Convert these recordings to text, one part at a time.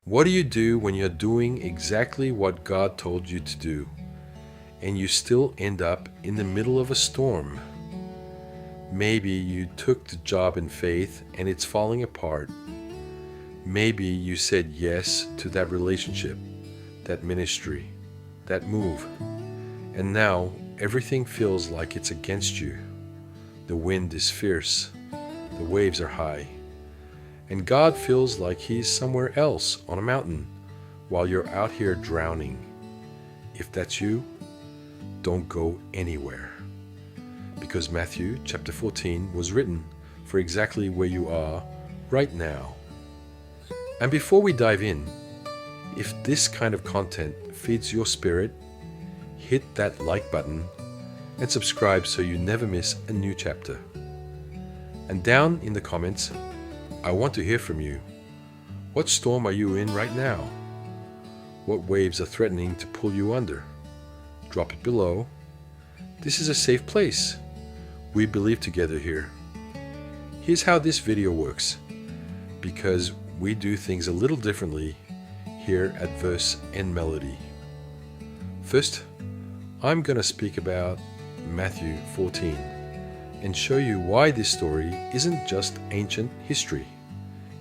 What do you do when you're doing exactly what God told you to do, and you still end up in the middle of a storm? Maybe you took the job in faith and it's falling apart. Maybe you said yes to that relationship, that ministry, that move, and now everything feels like it's against you. The wind is fierce, the waves are high, and God feels like He's somewhere else on a mountain while you're out here drowning. If that's you, don't go anywhere. Because Matthew chapter 14 was written for exactly where you are right now. And before we dive in, if this kind of content feeds your spirit, hit that like button and subscribe so you never miss a new chapter. And down in the comments, I want to hear from you. What storm are you in right now? What waves are threatening to pull you under? Drop it below. This is a safe place. We believe together here. Here's how this video works, because we do things a little differently here at Verse and Melody. First, I'm going to speak about Matthew 14 and show you why this story isn't just ancient history.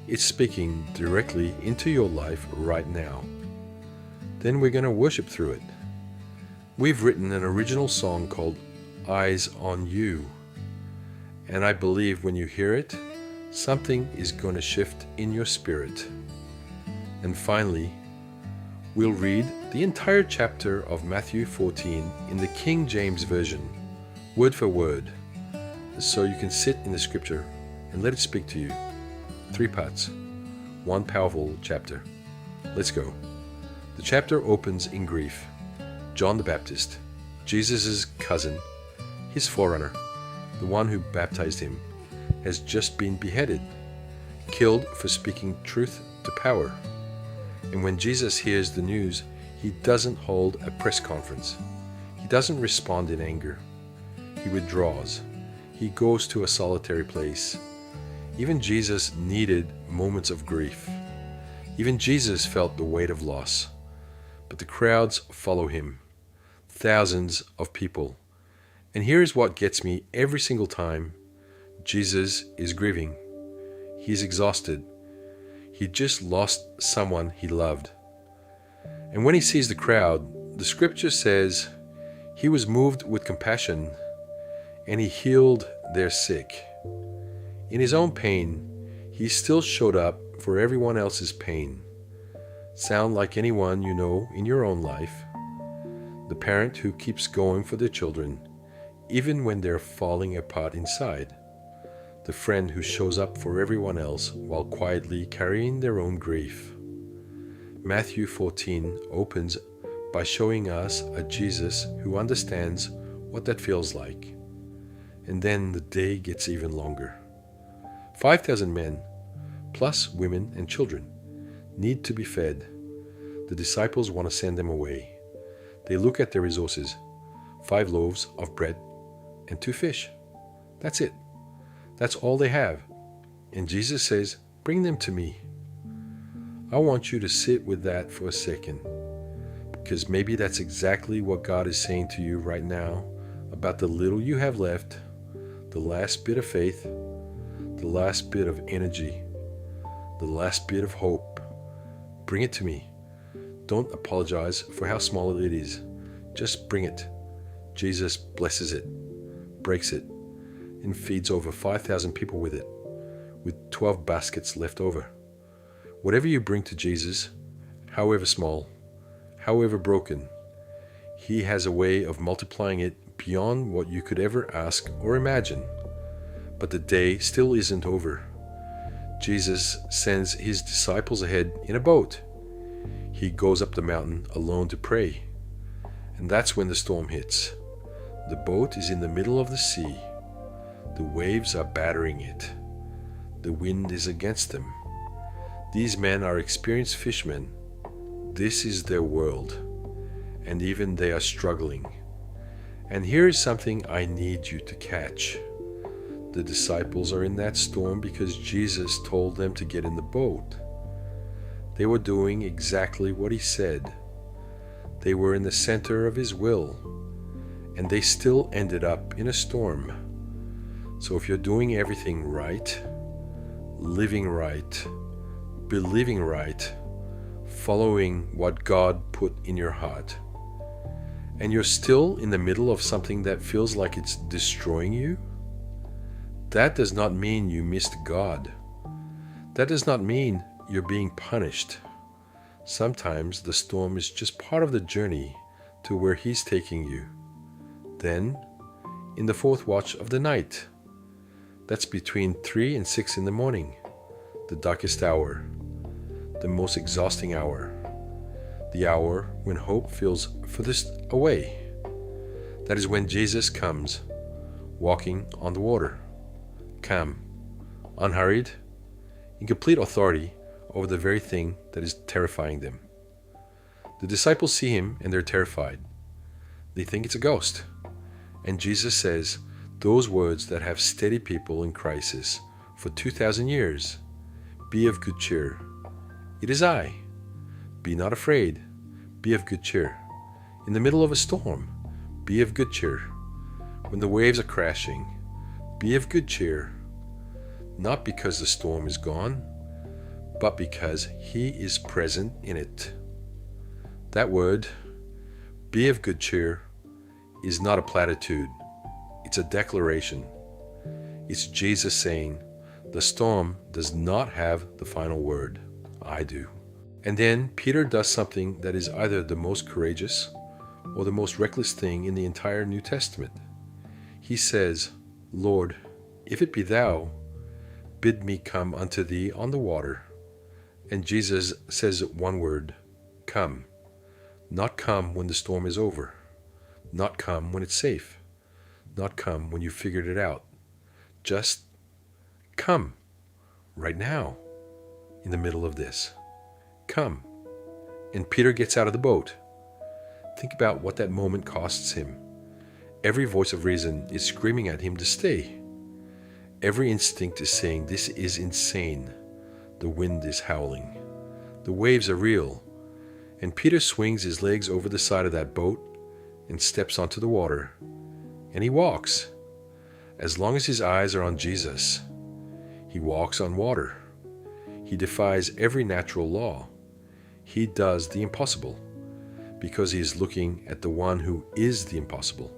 It's speaking directly into your life right now. Then we're going to worship through it. We've written an original song called Eyes on You, and I believe when you hear it, something is going to shift in your spirit. And finally, we'll read the entire chapter of Matthew 14 in the King James Version, word for word, so you can sit in the scripture and let it speak to you. 3 parts, one powerful chapter. Let's go. The chapter opens in grief. John the Baptist, Jesus' cousin, his forerunner, the one who baptized him, has just been beheaded, killed for speaking truth to power. And when Jesus hears the news, he doesn't hold a press conference. He doesn't respond in anger. He withdraws. He goes to a solitary place. Even Jesus needed moments of grief. Even Jesus felt the weight of loss. But the crowds follow him. Thousands of people. And here is what gets me every single time. Jesus is grieving. He's exhausted. He just lost someone he loved. And when he sees the crowd, the scripture says he was moved with compassion and he healed their sick. In his own pain, he still showed up for everyone else's pain. Sound like anyone you know in your own life? The parent who keeps going for their children, even when they're falling apart inside. The friend who shows up for everyone else while quietly carrying their own grief. Matthew 14 opens by showing us a Jesus who understands what that feels like. And then the day gets even longer. 5,000 men, plus women and children, need to be fed. The disciples want to send them away. They look at their resources, 5 loaves of bread and 2 fish. That's it. That's all they have. And Jesus says, bring them to me. I want you to sit with that for a second, because maybe that's exactly what God is saying to you right now about the little you have left, the last bit of faith, the last bit of energy, the last bit of hope. Bring it to me. Don't apologize for how small it is. Just bring it. Jesus blesses it, breaks it, and feeds over 5,000 people with it, with 12 baskets left over. Whatever you bring to Jesus, however small, however broken, He has a way of multiplying it beyond what you could ever ask or imagine. But the day still isn't over. Jesus sends His disciples ahead in a boat. He goes up the mountain alone to pray. And that's when the storm hits. The boat is in the middle of the sea. The waves are battering it. The wind is against them. These men are experienced fishermen. This is their world. And even they are struggling. And here is something I need you to catch. The disciples are in that storm because Jesus told them to get in the boat. They were doing exactly what he said. They were in the center of his will, and they still ended up in a storm. So if you're doing everything right, living right, believing right, following what God put in your heart, and you're still in the middle of something that feels like it's destroying you, that does not mean you missed God. That does not mean you're being punished. Sometimes the storm is just part of the journey to where He's taking you. Then, in the fourth watch of the night, that's between 3 and 6 in the morning, the darkest hour, the most exhausting hour, the hour when hope feels furthest away. That is when Jesus comes, walking on the water, calm, unhurried, in complete authority over the very thing that is terrifying them. The disciples see Him and they're terrified. They think it's a ghost. And Jesus says those words that have steadied people in crisis for 2,000 years. Be of good cheer. It is I. Be not afraid. Be of good cheer. In the middle of a storm, be of good cheer. When the waves are crashing, be of good cheer. Not because the storm is gone, but because He is present in it. That word, be of good cheer, is not a platitude. It's a declaration. It's Jesus saying, the storm does not have the final word. I do. And then Peter does something that is either the most courageous or the most reckless thing in the entire New Testament. He says, Lord, if it be thou, bid me come unto thee on the water. And Jesus says one word, come. Not come when the storm is over. Not come when it's safe. Not come when you've figured it out. Just come. Right now. In the middle of this. Come. And Peter gets out of the boat. Think about what that moment costs him. Every voice of reason is screaming at him to stay. Every instinct is saying, this is insane. The wind is howling. The waves are real. And Peter swings his legs over the side of that boat and steps onto the water. And he walks. As long as his eyes are on Jesus, he walks on water. He defies every natural law. He does the impossible because he is looking at the one who is the impossible.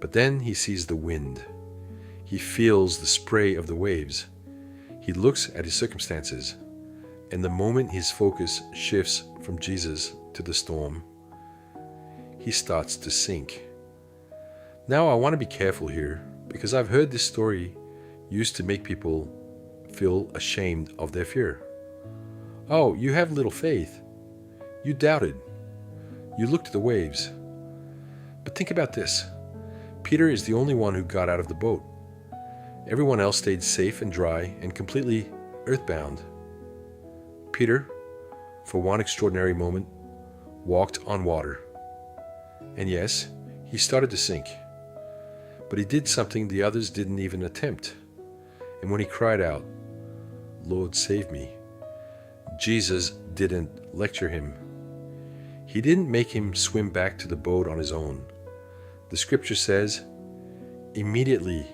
But then he sees the wind. He feels the spray of the waves. He looks at his circumstances. And the moment his focus shifts from Jesus to the storm, he starts to sink. Now I want to be careful here because I've heard this story used to make people feel ashamed of their fear. Oh, you have little faith. You doubted. You looked at the waves. But think about this. Peter is the only one who got out of the boat. Everyone else stayed safe and dry and completely earthbound. Peter, for one extraordinary moment, walked on water. And yes, he started to sink. But he did something the others didn't even attempt. And when he cried out, Lord, save me, Jesus didn't lecture him. He didn't make him swim back to the boat on his own. The scripture says, immediately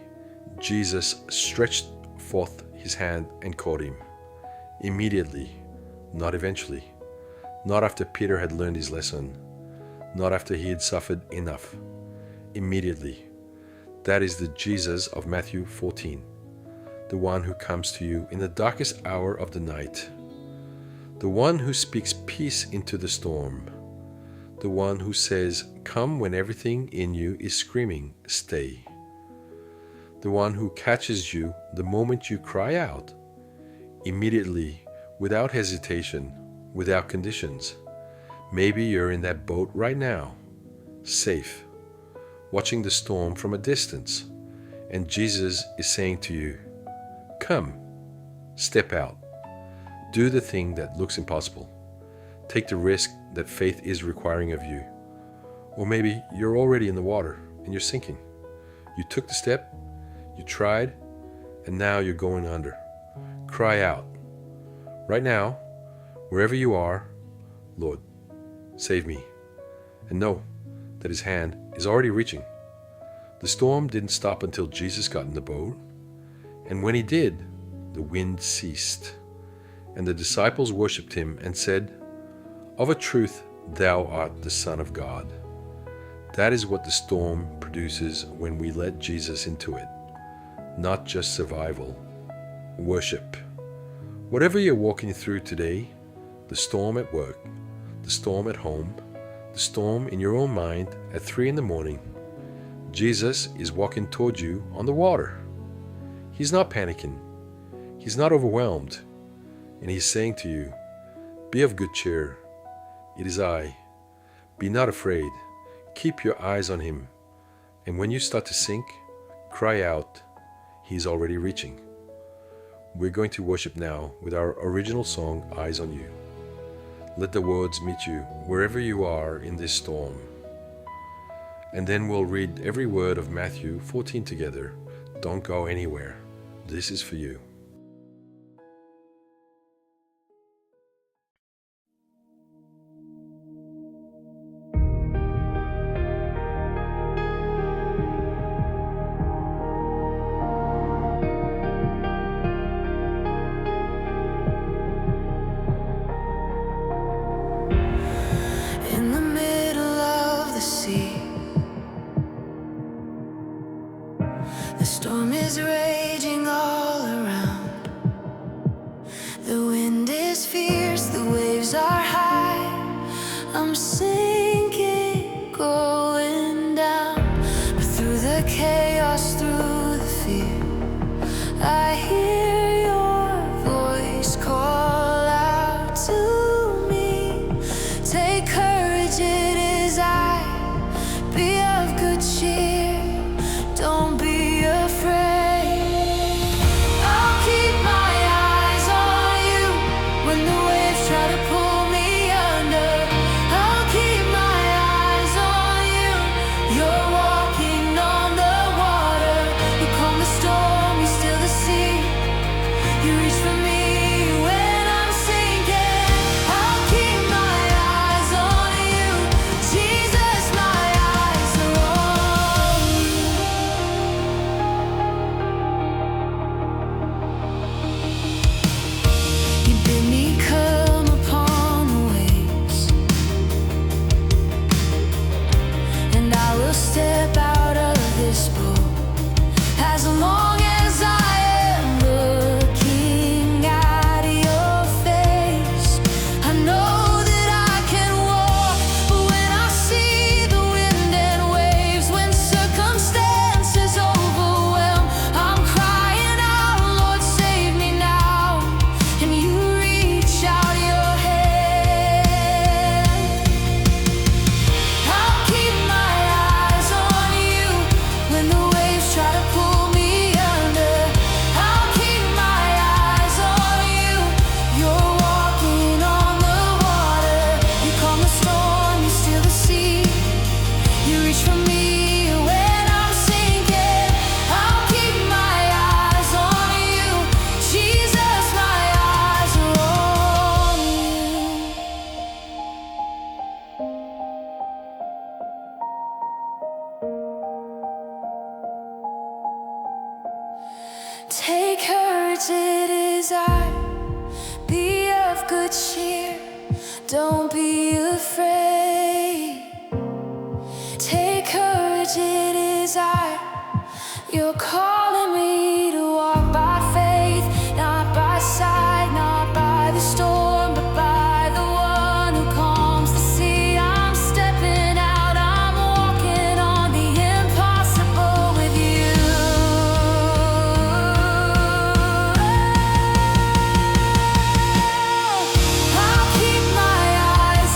Jesus stretched forth his hand and caught him. Immediately, not eventually. Not after Peter had learned his lesson. Not after he had suffered enough. Immediately. That is the Jesus of Matthew 14. The one who comes to you in the darkest hour of the night. The one who speaks peace into the storm. The one who says, come when everything in you is screaming, stay. The one who catches you the moment you cry out, immediately, without hesitation, without conditions. Maybe you're in that boat right now, safe, watching the storm from a distance, and Jesus is saying to you, come, step out, do the thing that looks impossible, take the risk that faith is requiring of you. Or maybe you're already in the water and you're sinking. You took the step, you tried, and now you're going under. Cry out. Right now, Wherever you are, Lord, save me. And know that His hand is already reaching. The storm didn't stop until Jesus got in the boat, and when He did, the wind ceased. And the disciples worshipped Him and said, "Of a truth, Thou art the Son of God." That is what the storm produces when we let Jesus into it. Not just survival, worship. Whatever you're walking through today, the storm at work, the storm at home, the storm in your own mind at 3 a.m, Jesus is walking toward you on the water. He's not panicking. He's not overwhelmed. And He's saying to you, "Be of good cheer. It is I. Be not afraid. Keep your eyes on Him. And when you start to sink, cry out. He's already reaching." We're going to worship now with our original song, Eyes on You. Let the words meet you wherever you are in this storm. And then we'll read every word of Matthew 14 together. Don't go anywhere. This is for you. In the middle of the sea, the storm is raging all around. The wind is fierce, the waves are high. I'm sinking, going down. But through the chaos, through the fear, I hear your voice call out to me. Take courage, it is I. Be of good cheer, don't be afraid. I'll keep my eyes on you when the waves try to pull me under. I'll keep my eyes on you. You're walking on the water. You calm the storm, you still the sea. You reach for me when I'm sinking. I'll keep my eyes on you, Jesus. My eyes are on you. You bid me come upon the waves, and I will step out of this boat. As long as I am looking at your face, I know that I can walk. But when I see the wind and waves, when circumstances overwhelm, I'm crying out, Lord, save me now. And you reach out your hand. I'll keep my eyes on you when the waves try to pull me under. I'll keep my eyes on you. You're walking on the water. You calm the storm, you still the sea. You reach for me when I'm sinking. I'll keep my eyes on you, Jesus. My eyes are on you. Take courage, it is I. Be of good cheer, don't be afraid. Take courage, it is I. You're calling me to walk by faith, not by sight, not by the storm, but by the one who calms the sea. I'm stepping out, I'm walking on the impossible with you. I'll keep my eyes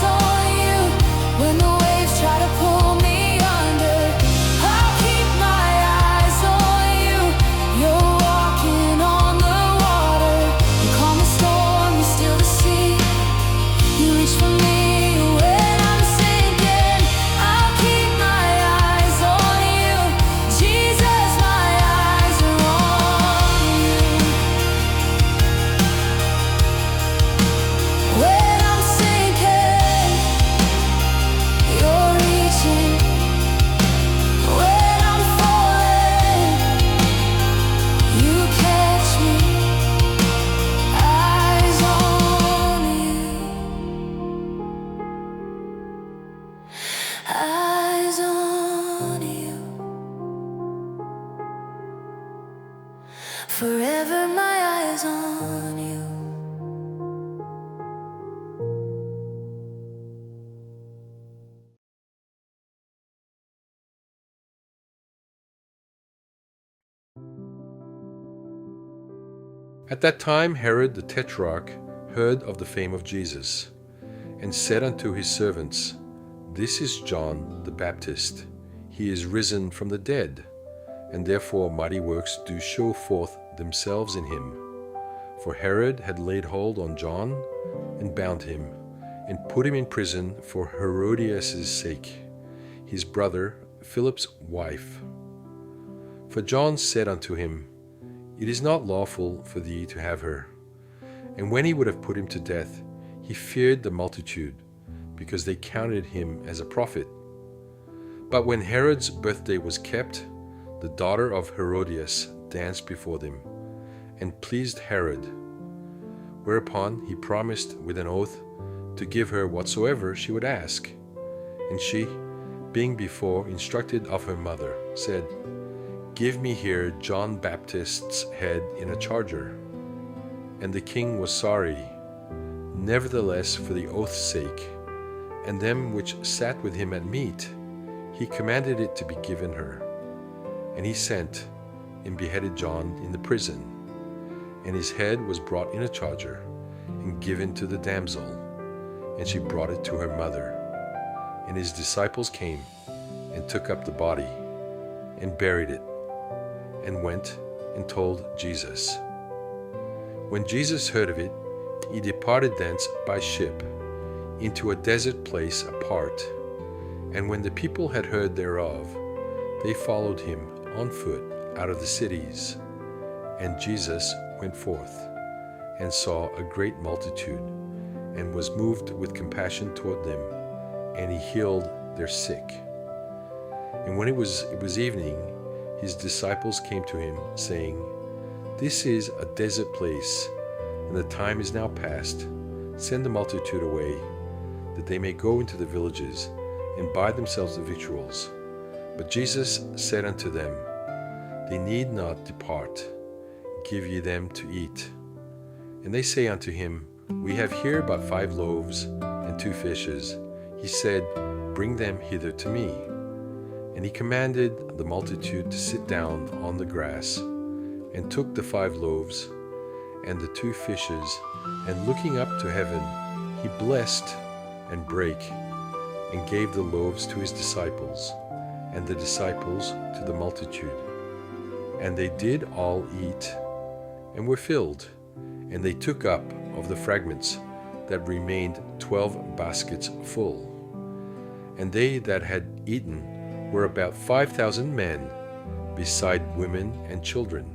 Forever my eyes on you. At that time Herod the Tetrarch heard of the fame of Jesus, and said unto his servants, This is John the Baptist. He is risen from the dead, and therefore mighty works do show forth themselves in him. For Herod had laid hold on John, and bound him, and put him in prison for Herodias' sake, his brother Philip's wife. For John said unto him, It is not lawful for thee to have her. And when he would have put him to death, he feared the multitude, because they counted him as a prophet. But when Herod's birthday was kept, the daughter of Herodias danced before them, and pleased Herod. Whereupon he promised with an oath to give her whatsoever she would ask. And she, being before instructed of her mother, said, Give me here John Baptist's head in a charger. And the king was sorry. Nevertheless, for the oath's sake, and them which sat with him at meat, he commanded it to be given her. And he sent and beheaded John in the prison. And his head was brought in a charger, and given to the damsel, and she brought it to her mother. And his disciples came, and took up the body, and buried it, and went and told Jesus. When Jesus heard of it, he departed thence by ship, into a desert place apart. And when the people had heard thereof, they followed him on foot out of the cities. And Jesus went forth, and saw a great multitude, and was moved with compassion toward them, and he healed their sick. And when it was evening, his disciples came to him, saying, This is a desert place, and the time is now past. Send the multitude away, that they may go into the villages, and buy themselves the victuals. But Jesus said unto them, They need not depart. Give ye them to eat. And they say unto him, We have here but 5 loaves and 2 fishes. He said, Bring them hither to me. And he commanded the multitude to sit down on the grass, and took the 5 loaves and the 2 fishes, and looking up to heaven, he blessed and brake, and gave the loaves to his disciples, and the disciples to the multitude. And they did all eat, and were filled, and they took up of the fragments that remained 12 baskets full. And they that had eaten were about 5,000 men, beside women and children.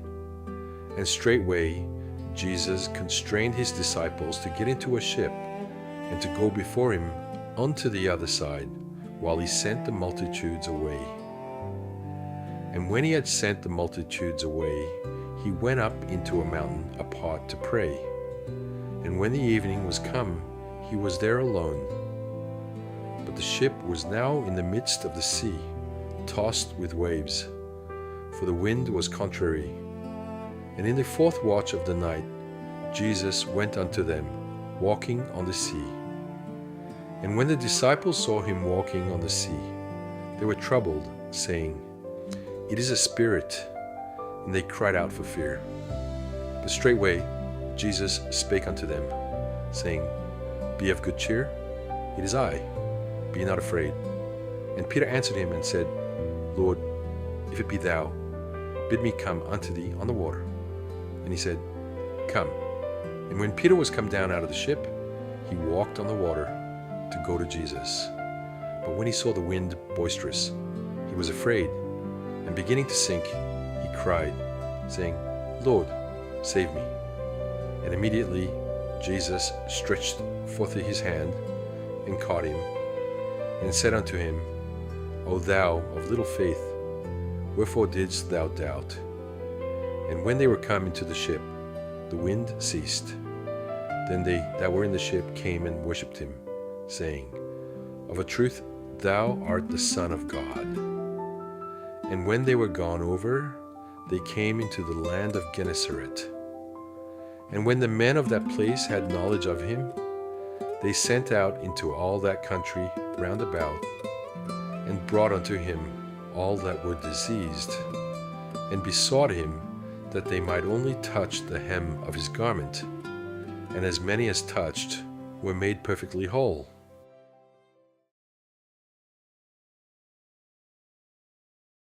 And straightway Jesus constrained his disciples to get into a ship, and to go before him unto the other side, while he sent the multitudes away. And when he had sent the multitudes away, he went up into a mountain apart to pray. And when the evening was come, he was there alone. But the ship was now in the midst of the sea, tossed with waves, for the wind was contrary. And in the 4th watch of the night, Jesus went unto them, walking on the sea. And when the disciples saw him walking on the sea, they were troubled, saying, It is a spirit. And they cried out for fear. But straightway Jesus spake unto them, saying, Be of good cheer, it is I, be not afraid. And Peter answered him and said, Lord, if it be thou, bid me come unto thee on the water. And he said, Come. And when Peter was come down out of the ship, he walked on the water to go to Jesus. But when he saw the wind boisterous, he was afraid, and beginning to sink, he cried, saying, Lord, save me. And immediately Jesus stretched forth his hand, and caught him, and said unto him, O thou of little faith, wherefore didst thou doubt? And when they were come into the ship, the wind ceased. Then they that were in the ship came and worshipped him, saying, Of a truth thou art the Son of God. And when they were gone over, they came into the land of Gennesaret. And when the men of that place had knowledge of him, they sent out into all that country round about, and brought unto him all that were diseased, and besought him that they might only touch the hem of his garment. And as many as touched were made perfectly whole.